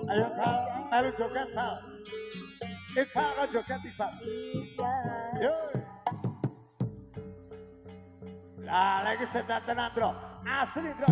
Ayo Kal, melu joget Kal. Iqbal kok joget Iqbal. Yo. Lah lagi sedatenan Bro. Asli Bro.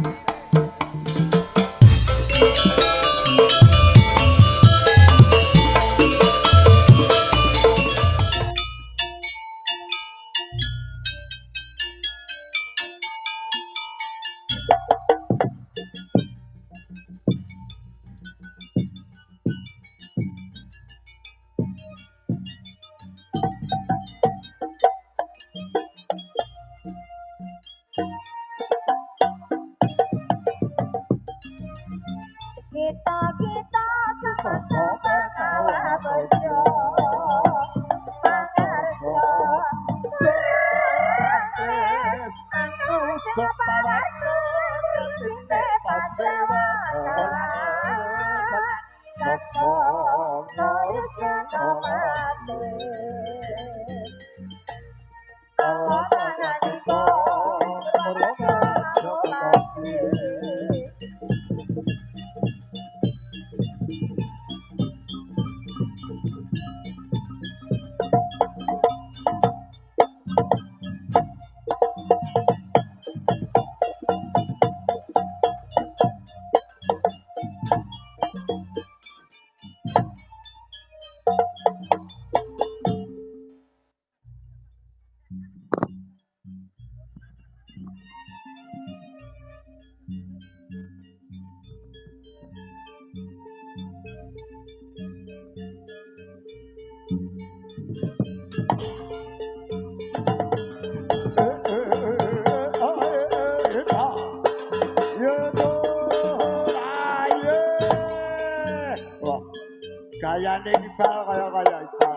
Kita semetu perkawa bejo pangarso Tulis anu sepawarto Terusinte pasewakan Sakso noriknya mati Kalau tanganiko mereka jolasi Gayane Iqbal kaya Iqbal.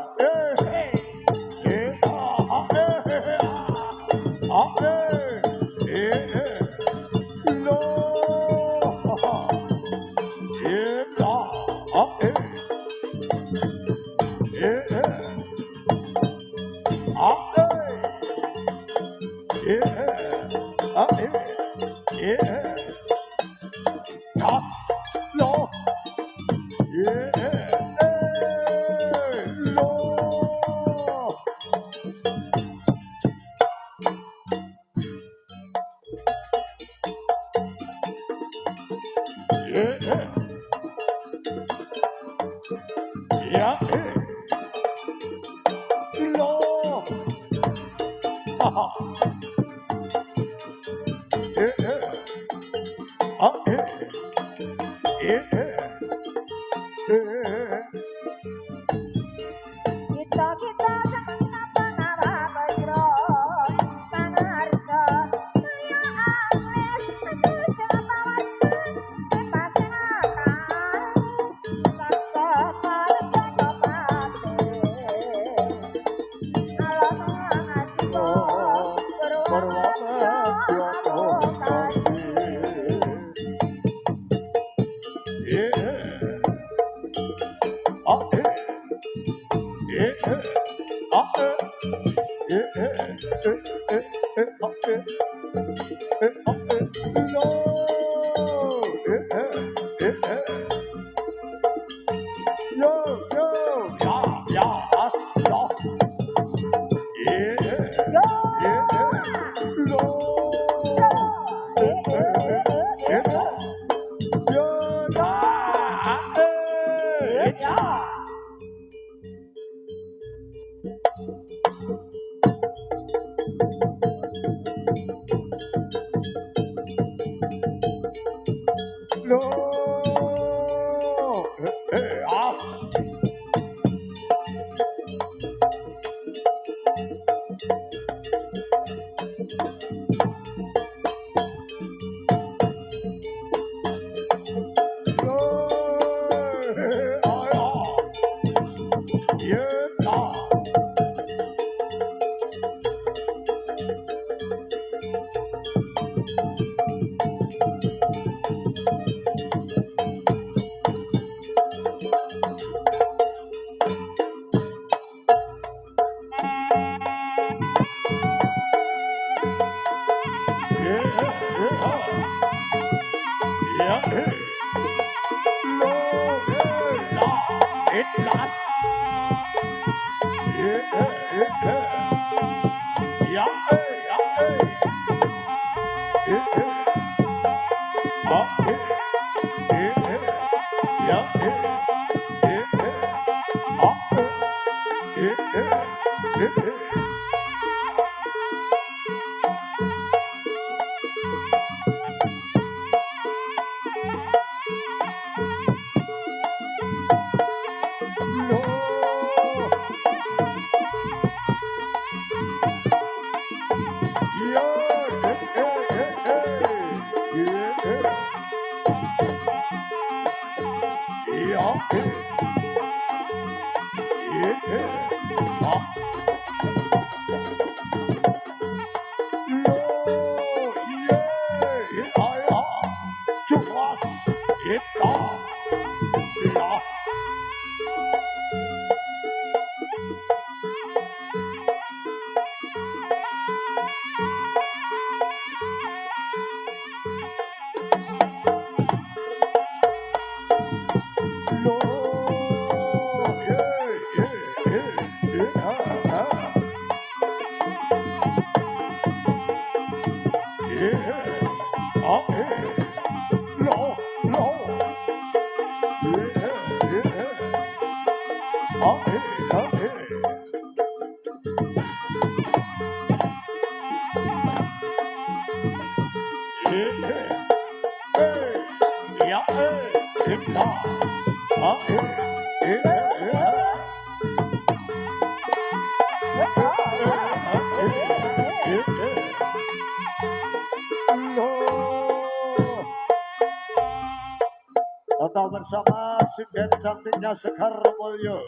Tetap bersama Sinden cantiknya Sekar Mulyo.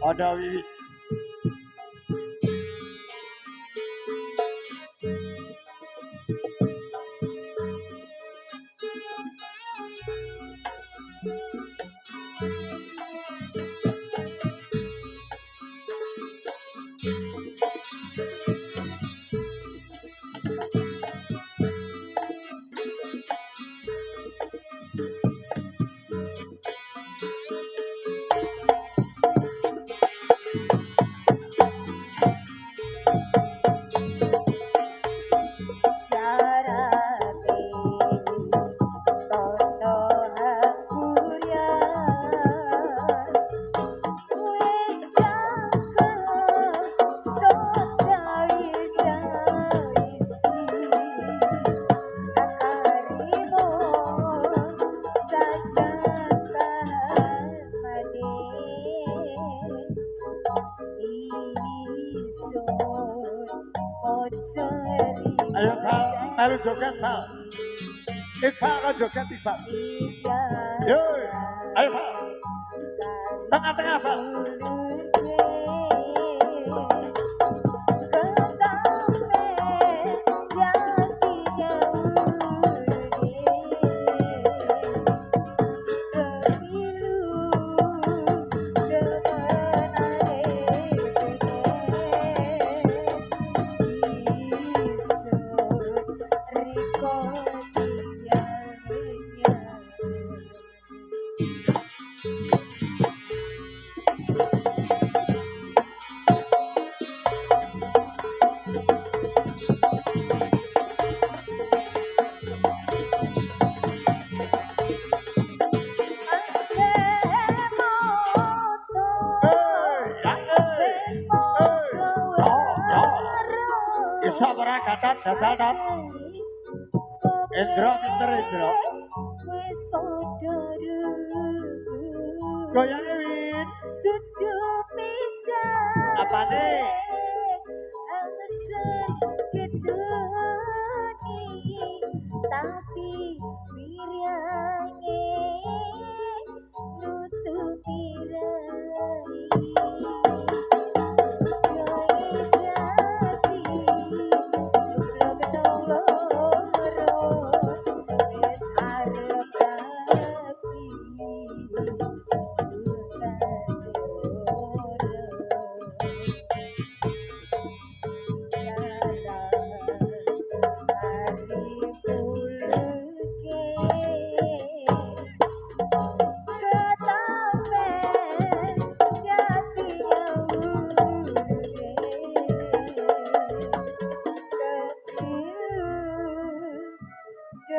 Ada Wiwi. Ayo Kak, melu joget Kak. Kak kan joget tiba. Yo, ayo Kak. Tengah-tengah Kak. Sabara kata jajanan Indro pinter Indro goyang Win tutup bisa apa nih tapi wiryange nutupi rai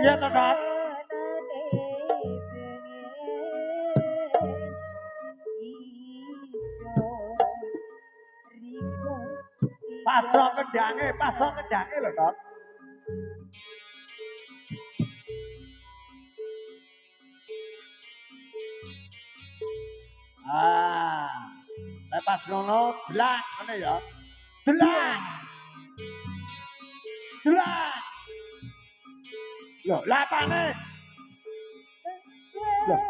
ya tetap Pasok kendange lho, Tok. Pas ngono blak ngene ya. Blak. Loh, lapane. Loh.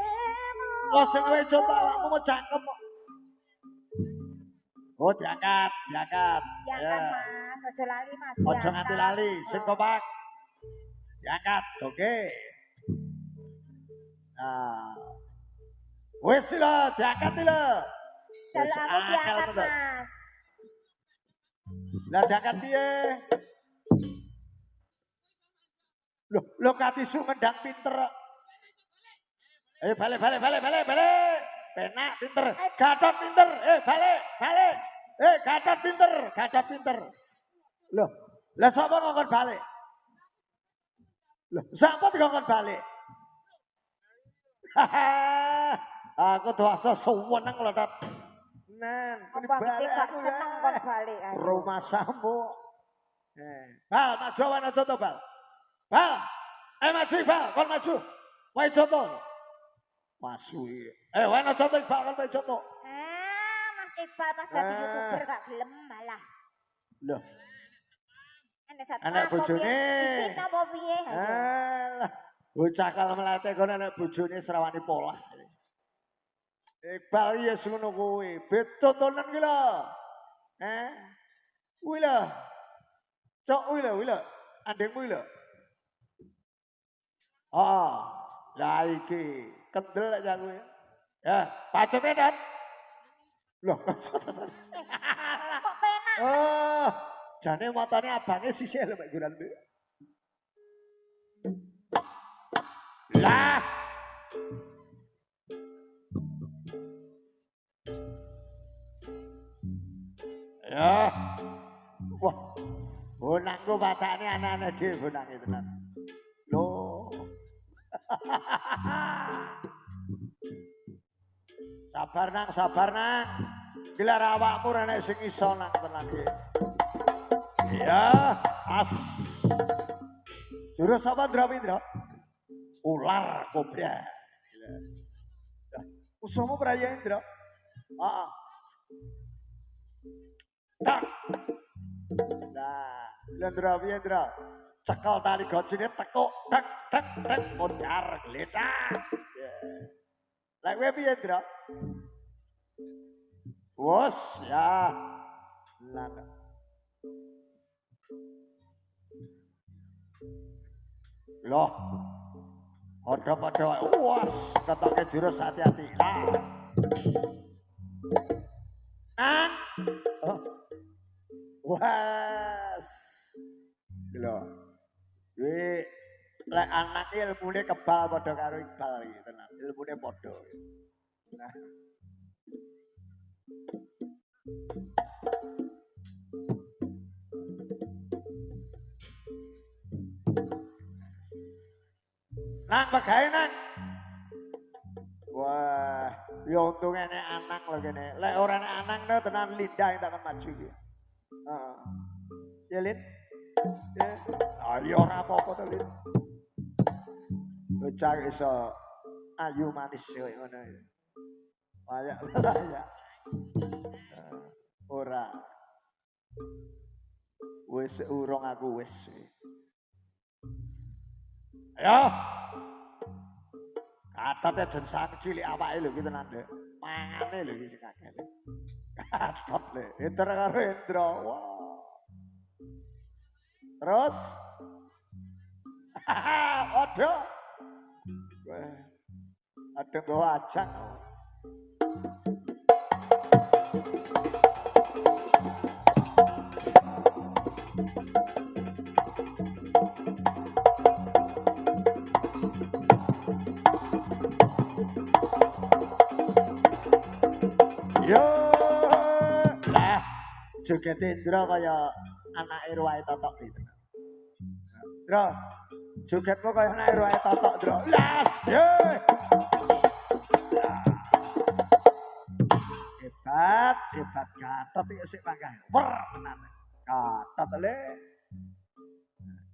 Kok sing wedok awakmu mau cangkem kok. Oh, diangkat. Diangkat Mas, ojo lali Mas. Ojo nganti lali, sing kompak. Diangkat, oke. Nah. Wis lho, diangkat lho. Kalau aku diangkat Mas. Lah diangkat piye? Loh katisu ngendang pinter. Balik. Penak pinter. Gatot pinter. Balik. Gatot pinter. Loh, lah sapa ngongkon balik? Loh, sapa dikongkon balik? Aku tuasa seneng lho, Tat. Nang, ini balik gak seneng kon balik. Rumah sambo. Bal, maju ana contoh, Bal. Bal. Maju, Bal, kon maju. Wae contoh. Maju. Wae contoh, Bal, kon wae contoh. Mas Iqbal pas dadi YouTuber gak gelem malah. Loh. Anak bojone. Isin apa piye? Bocah kalau melatih kono anak bojone serawani pola. Iqbal ya ngono kuwi, betontonan ki lho. Kuwi lho. Cok kuwi lho. Andengmu lho. Lah iki kendel ya kuwi. Ya, pacete, Dat. Loh, kok penak? Jane matane abange sisih lho Mbak Guran. Lah. Ya. Wah. Bonangku bacane anak-anak dhewe bonange tenan. Loh. Sabar nang. Gelar awakmu renek sing iso nang tenan iki. Ya, pas. Jurus apa Ndra? Ular kobra. Usahamu perayaan Ndra. Tak. Nah, Ndra. Cekel tali gojine tekuk tek mondar gletak. Lek kowe piye Ndra? Wos ya. Lan. Loh. Padha-padha was ketoke jurus hati-hati. Nang. Was. Lho. Kuwi lek anak ilmune kebal padha karo Iqbal iki tenan. Ilmune padha. Nah. Nang pegawe nang. Wah, ya untung enek anak lho kene. Lek ora enek anak no tenan Linda yang takon maju iki. Heeh. Ya Lin. Ya. Ya ora apa-apa to Lin. Bocah iso ayu manis koyo ngono iki. Kayak ya. Ora. Wis urung aku wis. Ayo. Katot jen sang cilik awake lho ki tenan Dek. Mangane lho iki sing akeh. Katot lho, enter karo Endra. Wah. Terus Aduh. Ada bawa ajang. Yo lah joget Indra kaya anak Irwae Totok itu. Ndra, jogetmu kaya anak Irwae Totok, Ndra. Las, yo. Hebat Gatot iki sik pangkah. Wer tenan. Katat le.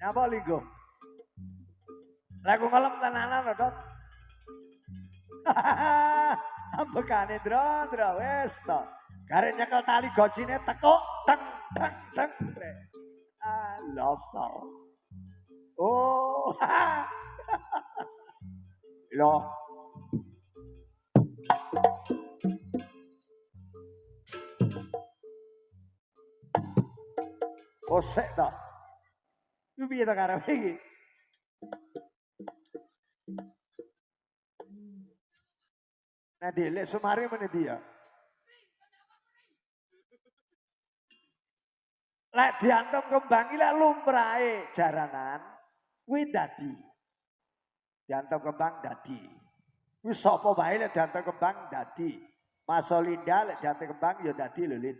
Nyapa linggo. Lagu ngelem tenanan lho, Dot. Ambekane Ndra wis to. Garek nyekel tali gojine tekuk teng teng teng. Ah, losor. Oh. Loh. Kosek to. Ku piye to karepe iki? Nah, Lek Sumari meneh dia. Lek diantem kembang iki lek lumrahe jaranan kuwi dadi. Diantem kembang dadi. Kuwi sapa wae lek diantem kembang dadi. Mas Linda lek diantem kembang ya dadi lho, Lin.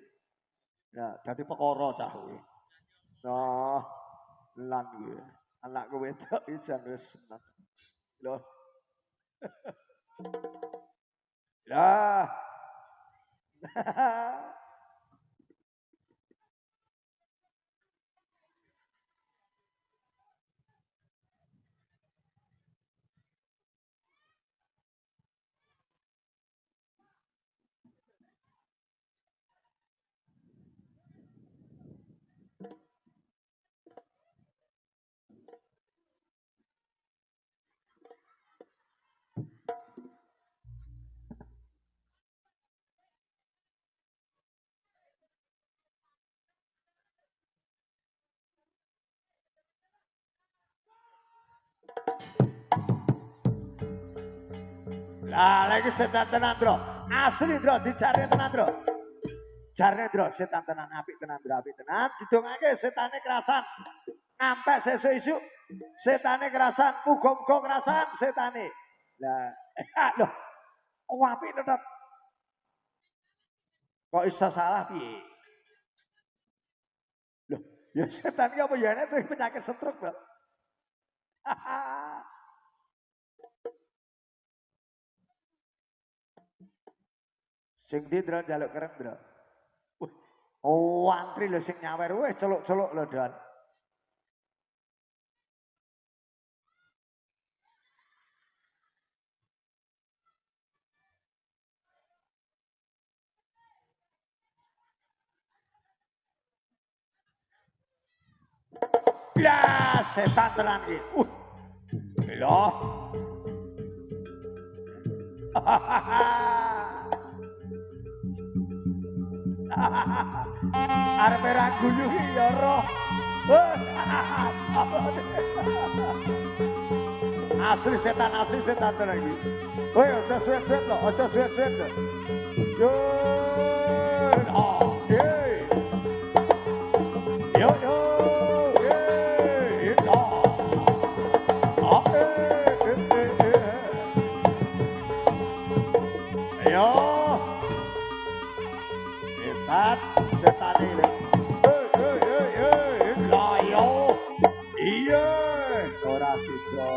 Nah, dadi perkara cah kuwi. Nah, lan kuwi. Anakku wedok iki jan wis seneng. Lho. Lah. Lah lagi setan tenan, Bro. Asli, Bro, dicari tenan, Bro. Jarne, Bro, setan tenan apik tenan, Bro, apik tenan. Didongake setane kerasan. Ngampek sesuk isuk setane kerasan, muga-muga kerasan setane. Lah, loh. Apik tetep. Kok iso salah piye? Loh, ya setan iki apa ya enek penyakit stroke to. Sing ndi Ndra njaluk kerep Ndra. Oh, antri lho sing nyawer wis celuk-celuk lho Dan. Blas setan tenan iki. Lho. Arep ra guyu ya roh. Asli setan tenan iki. Woi, aja suwet-suwet lho, aja suwet-suwet lho. Yo. Oh, hey. Yo yo. Setan ini. Layo. Iya. Ora sida.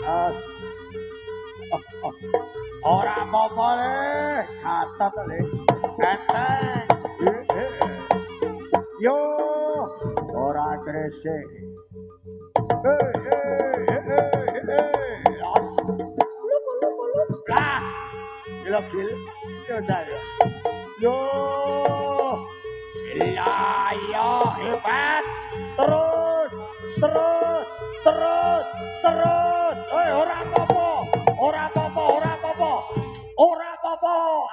As. Ora apa-apa le. Katot le. Enteng. Yo. Ora gresik. As. Lah. Gil. Yo saya. Yo. Layo hebat. Terus. Oi, ora apa-apa.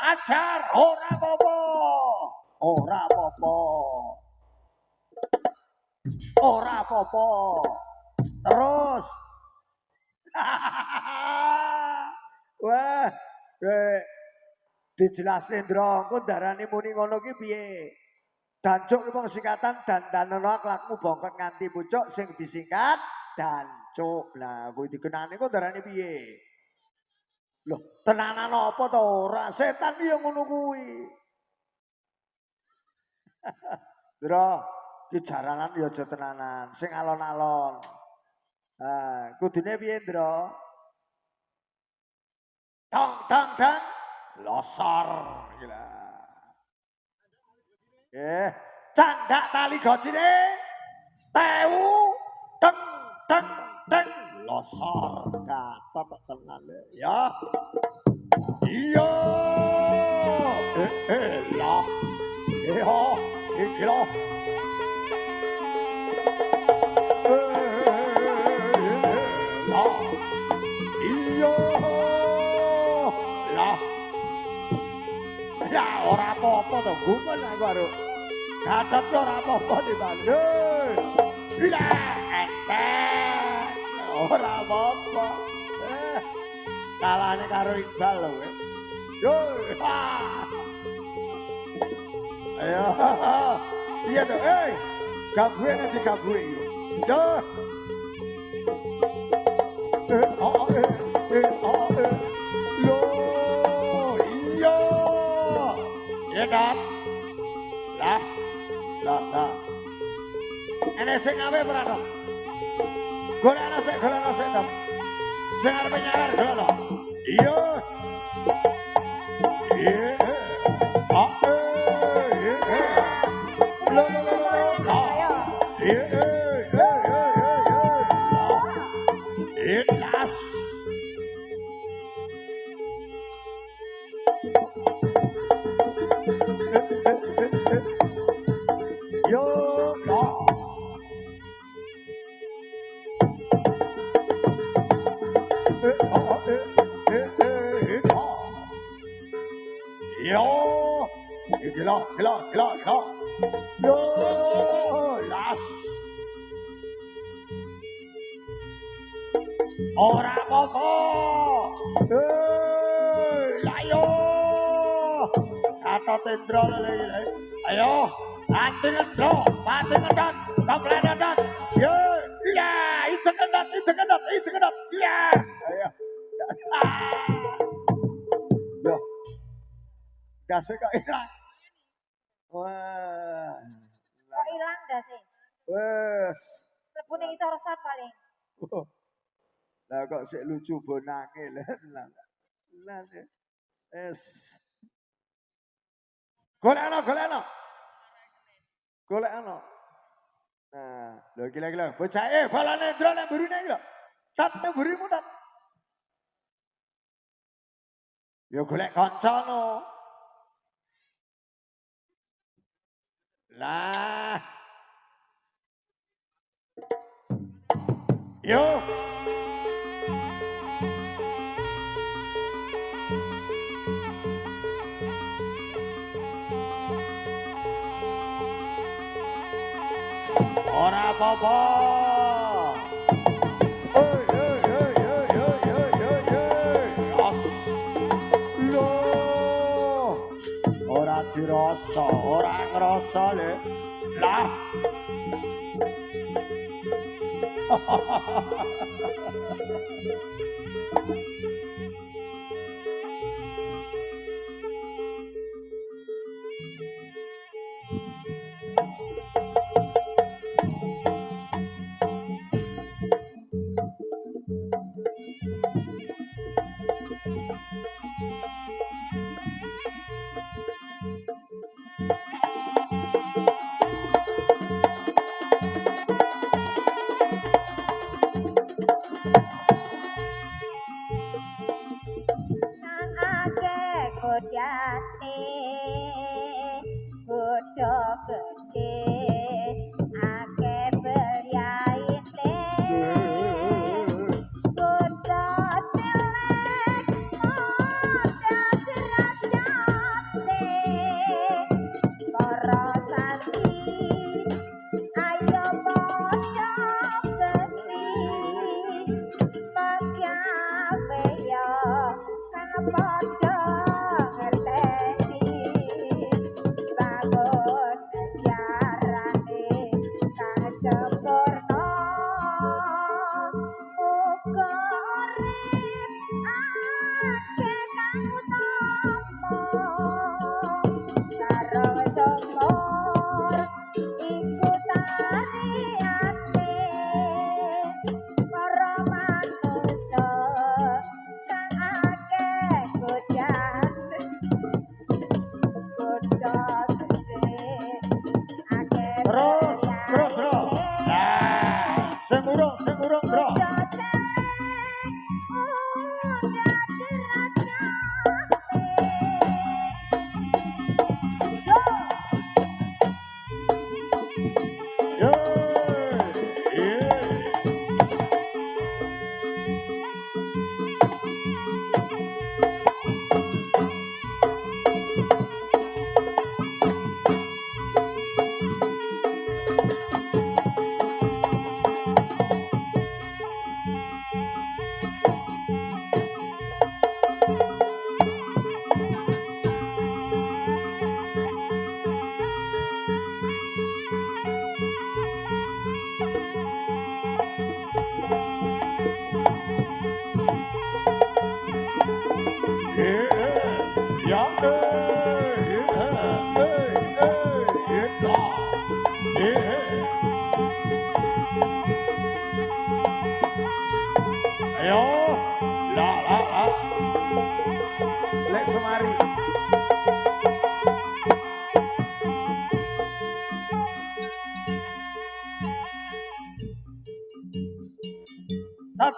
Ajar, ora apa-apa. Terus. Wah, dijelasin Ndra, engko darane muni ngono ki piye? Dancuk ki mung singkatan dandanono akhlakmu bongkot nganti pucuk sing disingkat dancuk. Lah kuwi dikenani kok darane piye? Loh, tenanan apa to ora? Setan ki yo ngono kuwi. Ndra, ki jaranan yo aja tenanan, sing alon-alon. Kudune piye, Ndra? Tong. losor gila. Candak tali gocine tewu teng teng teng losor katot tenan ya. Iya. Lah. Iki lho. Iya. Lah. Ya ora apa-apa to, gumun aku karo. Gatot ora apa-apa dibalik. Iya, entek. Ora apa-apa. Kalane karo Iqbal lho. Yo. Ayo. Iya to, gabue nanti gabue. Yo. Yo. Iya. Ya kan? Lah. Ini sing awe ora to? Golekno sik to. Sing arep nyawer golekno. Iya. Gila. Yo, las. Ora apa-apa. Ayo. Kata tendro lele. Ayo, hati ngendro, mati ngendot, komplain ngendot. Yo, iya, itu kendot. Iya. Ayo. Yo. Dase kok ilang. Wah. Kok ilang dah sih? Wes. Lebu ning isor resat paling. Lah kok sik lucu bonange lah. Es. Golekno. Nah, lho gila. Bocah balane ndro nang burine iki lho. Tat nang burimu tat. Yo golek kanca no. Lah. Yo. Ora apa-apa. Ora dirasa, ora ngrasa le. Lah. Kodate bodho gede ake beryaite bodho cilik bodho derajate para santri ayo bodho gede pagawe yo kang padha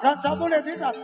Kancamu nek dikat.